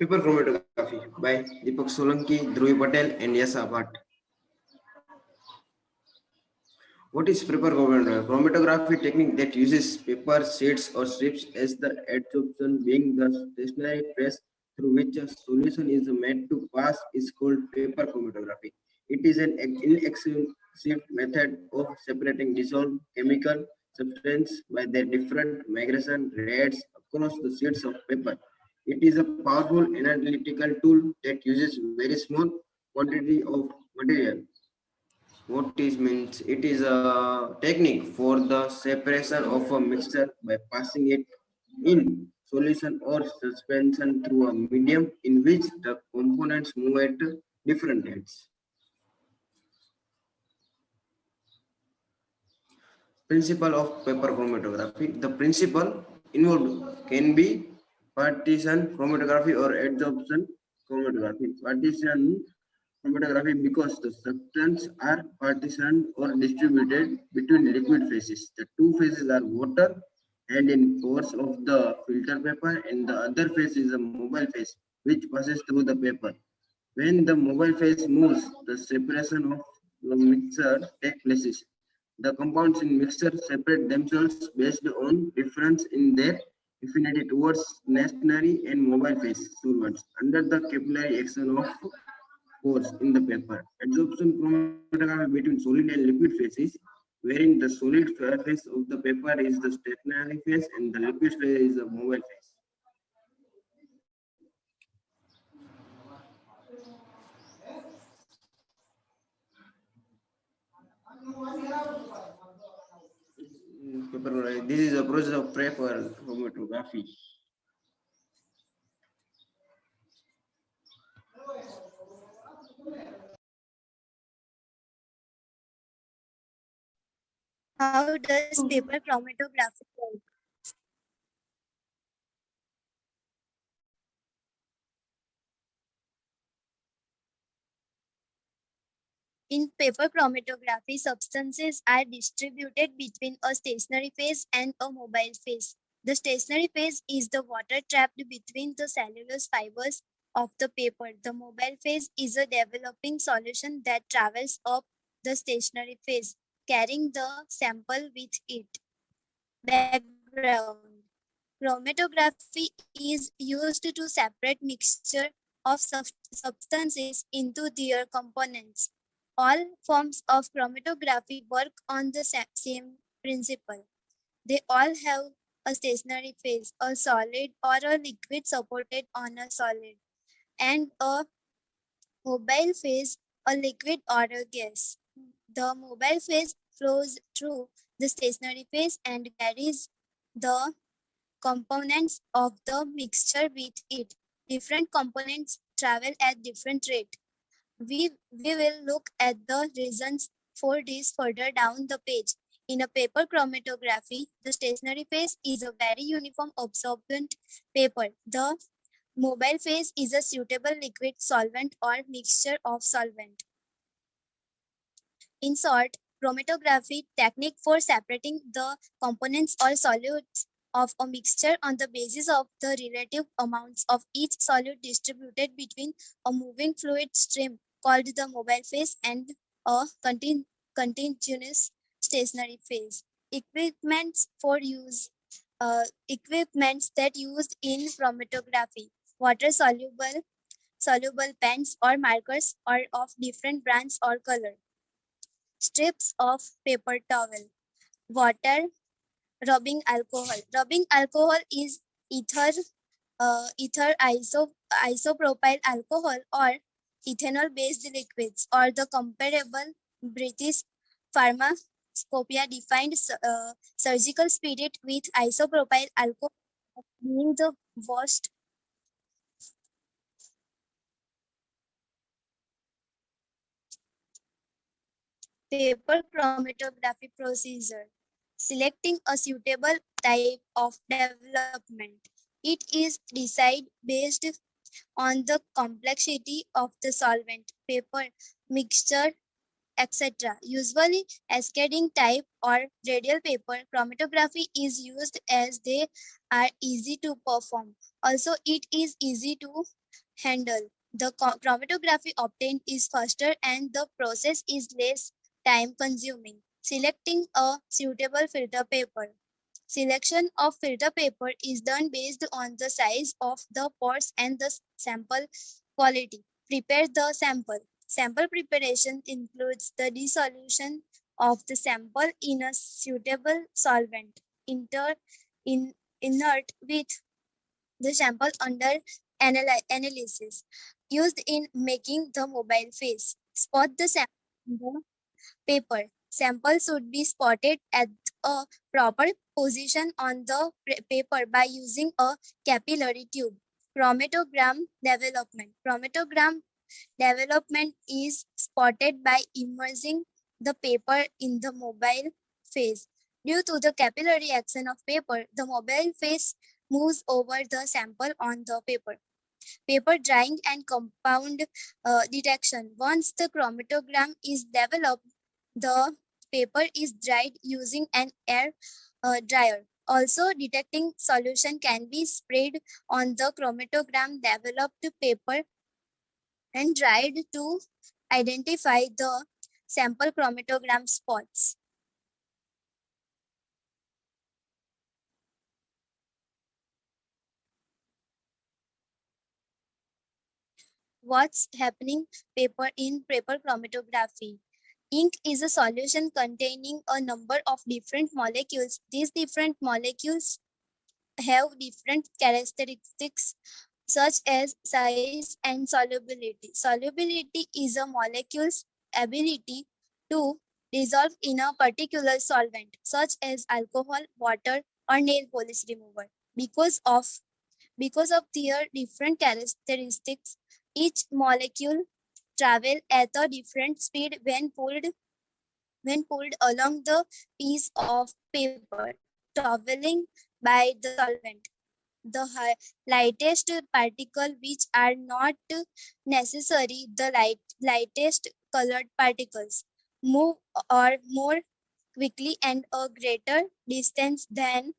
Paper chromatography by Deepak Solanki, Dhruvi Patel, and Yasa Bhatt. What is paper chromatography? Chromatography technique that uses paper, sheets, or strips as the adsorption, being the stationary phase through which a solution is made to pass, is called paper chromatography. It is an inexpensive method of separating dissolved chemical substance by their different migration rates across the sheets of paper. It is a powerful analytical tool that uses very small quantity of material. What is means? It is a technique for the separation of a mixture by passing it in solution or suspension through a medium in which the components move at different rates. Principle of paper chromatography. The principle involved can be partition chromatography or adsorption chromatography. Partition chromatography because the substances are partitioned or distributed between liquid phases. The two phases are water and in course of the filter paper, and the other phase is a mobile phase which passes through the paper. When the mobile phase moves, the separation of the mixture takes place. The compounds in mixture separate themselves based on difference in their affinity towards stationary and mobile phase solvents under the capillary action of force in the paper. Adsorption chromatography between solid and liquid phases, wherein the solid phase of the paper is the stationary phase and the liquid phase is the mobile phase. This is a process of paper chromatography. How does paper chromatography work? In paper chromatography, substances are distributed between a stationary phase and a mobile phase. The stationary phase is the water trapped between the cellulose fibers of the paper. The mobile phase is a developing solution that travels up the stationary phase, carrying the sample with it. Background. Chromatography is used to separate mixture of substances into their components. All forms of chromatography work on the same principle. They all have a stationary phase, a solid or a liquid supported on a solid, and a mobile phase, a liquid or a gas. The mobile phase flows through the stationary phase and carries the components of the mixture with it. Different components travel at different rate. We will look at the reasons for this further down the page. In a paper chromatography, the stationary phase is a very uniform absorbent paper. The mobile phase is a suitable liquid solvent or mixture of solvent. In short, chromatography technique for separating the components or solutes of a mixture on the basis of the relative amounts of each solute distributed between a moving fluid stream called the mobile phase and a continuous stationary phase. Equipments for use equipments that used in chromatography: water soluble pens or markers or of different brands or color, strips of paper towel, water, rubbing alcohol. Rubbing alcohol is isopropyl alcohol or ethanol-based liquids, or the comparable British pharmacopoeia defined surgical spirit with isopropyl alcohol being the worst. Paper chromatography procedure. Selecting a suitable type of development. It is decided based on the complexity of the solvent, paper, mixture, etc. Usually ascending type or radial paper chromatography is used as they are easy to perform. Also, it is easy to handle. The chromatography obtained is faster and the process is less time consuming. Selecting a suitable filter paper. Selection of filter paper is done based on the size of the pores and the sample quality. Prepare the sample. Sample preparation includes the dissolution of the sample in a suitable solvent. In, inert with the sample under analysis used in making the mobile face. Spot the sample in the paper. Sample should be spotted at a proper position on the paper by using a capillary tube. Chromatogram development. Chromatogram development is spotted by immersing the paper in the mobile phase. Due to the capillary action of paper, the mobile phase moves over the sample on the paper. Paper drying and compound detection. Once the chromatogram is developed, the paper is dried using an air dryer. Also, detecting solution can be sprayed on the chromatogram developed paper and dried to identify the sample chromatogram spots. What's happening paper in paper chromatography? Ink is a solution containing a number of different molecules. These different molecules have different characteristics such as size and solubility. Solubility is a molecule's ability to dissolve in a particular solvent such as alcohol, water, or nail polish remover. Because of because of their different characteristics, each molecule travel at a different speed when pulled along the piece of paper, traveling by the solvent. The lightest particle which are not necessary the lightest colored particles move or more quickly and a greater distance than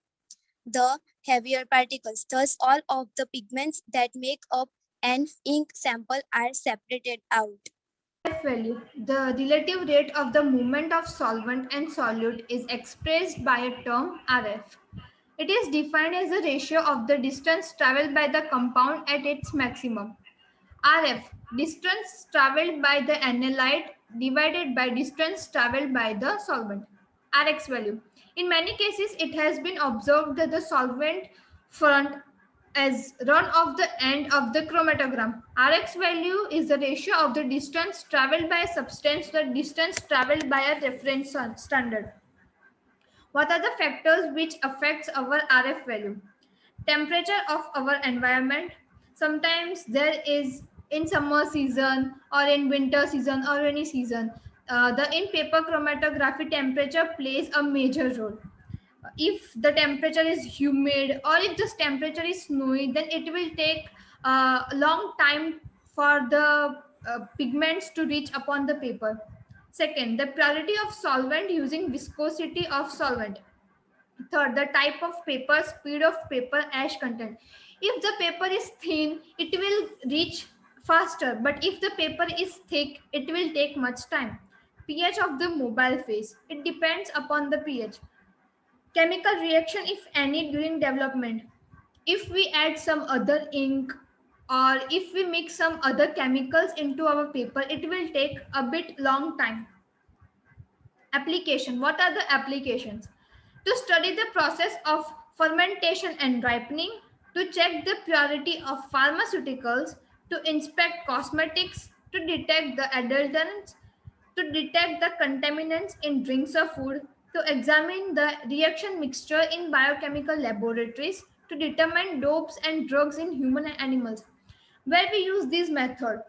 the heavier particles. Thus, all of the pigments that make up an ink sample are separated out. RF value. The relative rate of the movement of solvent and solute is expressed by a term RF. It is defined as the ratio of the distance traveled by the compound at its maximum. RF, distance traveled by the analyte divided by distance traveled by the solvent. Rx value. In many cases, it has been observed that the solvent front as run off the end of the chromatogram. Rx value is the ratio of the distance traveled by a substance to the distance traveled by a reference standard. What are the factors which affects our RF value? Temperature of our environment. Sometimes there is in summer season or in winter season or any season, the in paper chromatography temperature plays a major role. If the temperature is humid or if this temperature is snowy, then it will take a long time for the pigments to reach upon the paper. Second, the purity of solvent using viscosity of solvent. Third, the type of paper, speed of paper, ash content. If the paper is thin, it will reach faster, but if the paper is thick, it will take much time. pH of the mobile phase. It depends upon the pH. Chemical reaction, if any, during development. If we add some other ink or if we mix some other chemicals into our paper, it will take a bit long time. Application. What are the applications? To study the process of fermentation and ripening, to check the purity of pharmaceuticals, to inspect cosmetics, to detect the adulterants, to detect the contaminants in drinks or food, to examine the reaction mixture in biochemical laboratories, to determine dopes and drugs in human and animals. Where we use this method,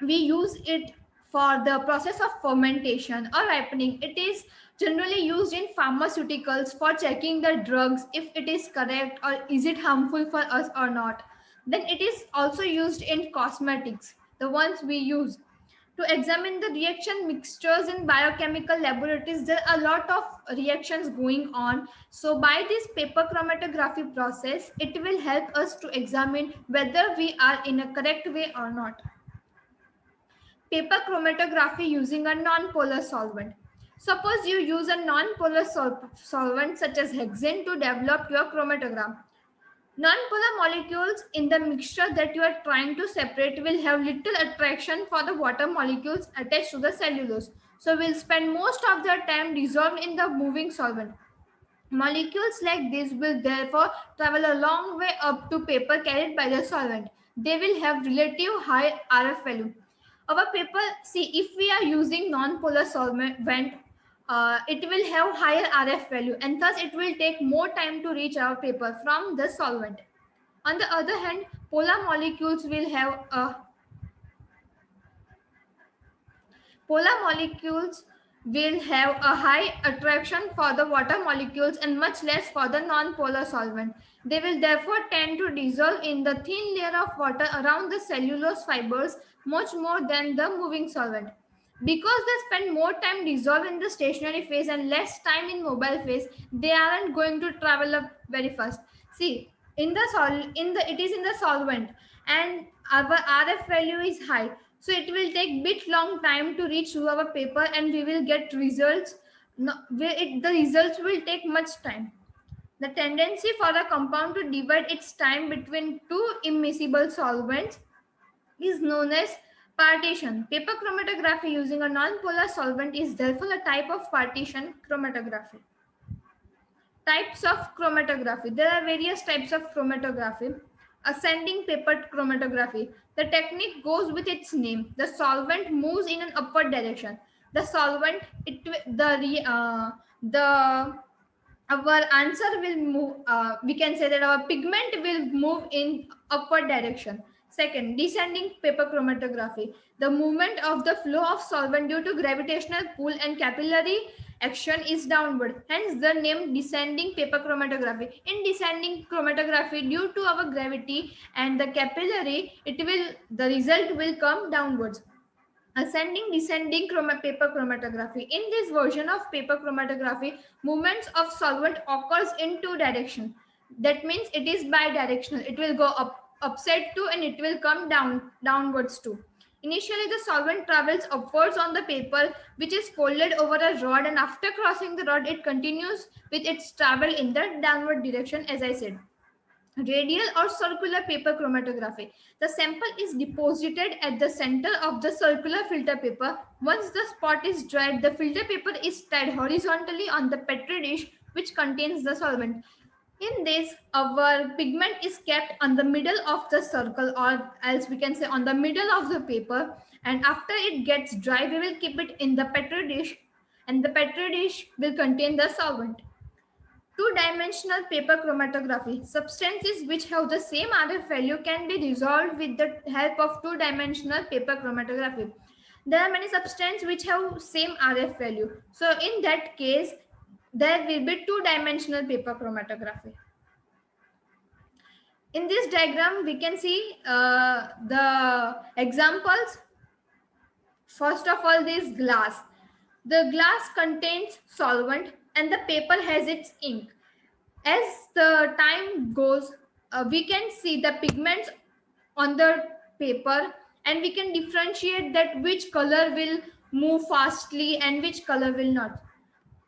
we use it for the process of fermentation or ripening. It is generally used in pharmaceuticals for checking the drugs if it is correct or is it harmful for us or not. Then it is also used in cosmetics, the ones we use To examine the reaction mixtures in biochemical laboratories, there are a lot of reactions going on. So by this paper chromatography process, it will help us to examine whether we are in a correct way or not. Paper chromatography using a non-polar solvent. Suppose you use a non-polar solvent such as hexane to develop your chromatogram. Non-polar molecules in the mixture that you are trying to separate will have little attraction for the water molecules attached to the cellulose. So we'll spend most of their time dissolved in the moving solvent. Molecules like this will therefore travel a long way up to paper carried by the solvent. They will have relative high RF value. Our paper, see, if we are using non-polar solvent, it will have higher RF value and thus it will take more time to reach our paper from the solvent. On the other hand, polar molecules will have a high attraction for the water molecules and much less for the non-polar solvent. They will therefore tend to dissolve in the thin layer of water around the cellulose fibers much more than the moving solvent. Because they spend more time dissolved in the stationary phase and less time in mobile phase, they aren't going to travel up very fast. See, it is in the solvent and our RF value is high, so it will take bit long time to reach to our paper and we will get results. No, the results will take much time. The tendency for a compound to divide its time between two immiscible solvents is known as partition. Paper chromatography using a non-polar solvent is therefore a type of partition chromatography. Types of chromatography. There are various types of chromatography. Ascending paper chromatography. The technique goes with its name. The solvent moves in an upward direction. The solvent, the our answer will move. We can say that our pigment will move in upward direction. Second, descending paper chromatography. The movement of the flow of solvent due to gravitational pull and capillary action is downward. Hence the name descending paper chromatography. In descending chromatography, due to our gravity and the capillary, the result will come downwards. Ascending descending paper chromatography. In this version of paper chromatography, movements of solvent occurs in two directions. That means it is bidirectional. It will go upside too and it will come downwards too. Initially, the solvent travels upwards on the paper, which is folded over a rod, and after crossing the rod, it continues with its travel in the downward direction, as I said. Radial or circular paper chromatography. The sample is deposited at the center of the circular filter paper. Once the spot is dried, the filter paper is tied horizontally on the petri dish which contains the solvent. In this, our pigment is kept on the middle of the circle, or else we can say on the middle of the paper, and after it gets dry, we will keep it in the petri dish and the petri dish will contain the solvent. Two-dimensional paper chromatography. Substances which have the same RF value can be resolved with the help of two-dimensional paper chromatography. There are many substances which have same RF value. So in that case, there will be two-dimensional paper chromatography. In this diagram, we can see the examples. First of all, this glass. The glass contains solvent and the paper has its ink. As the time goes, we can see the pigments on the paper and we can differentiate that which color will move fastly and which color will not.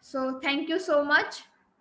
So thank you so much.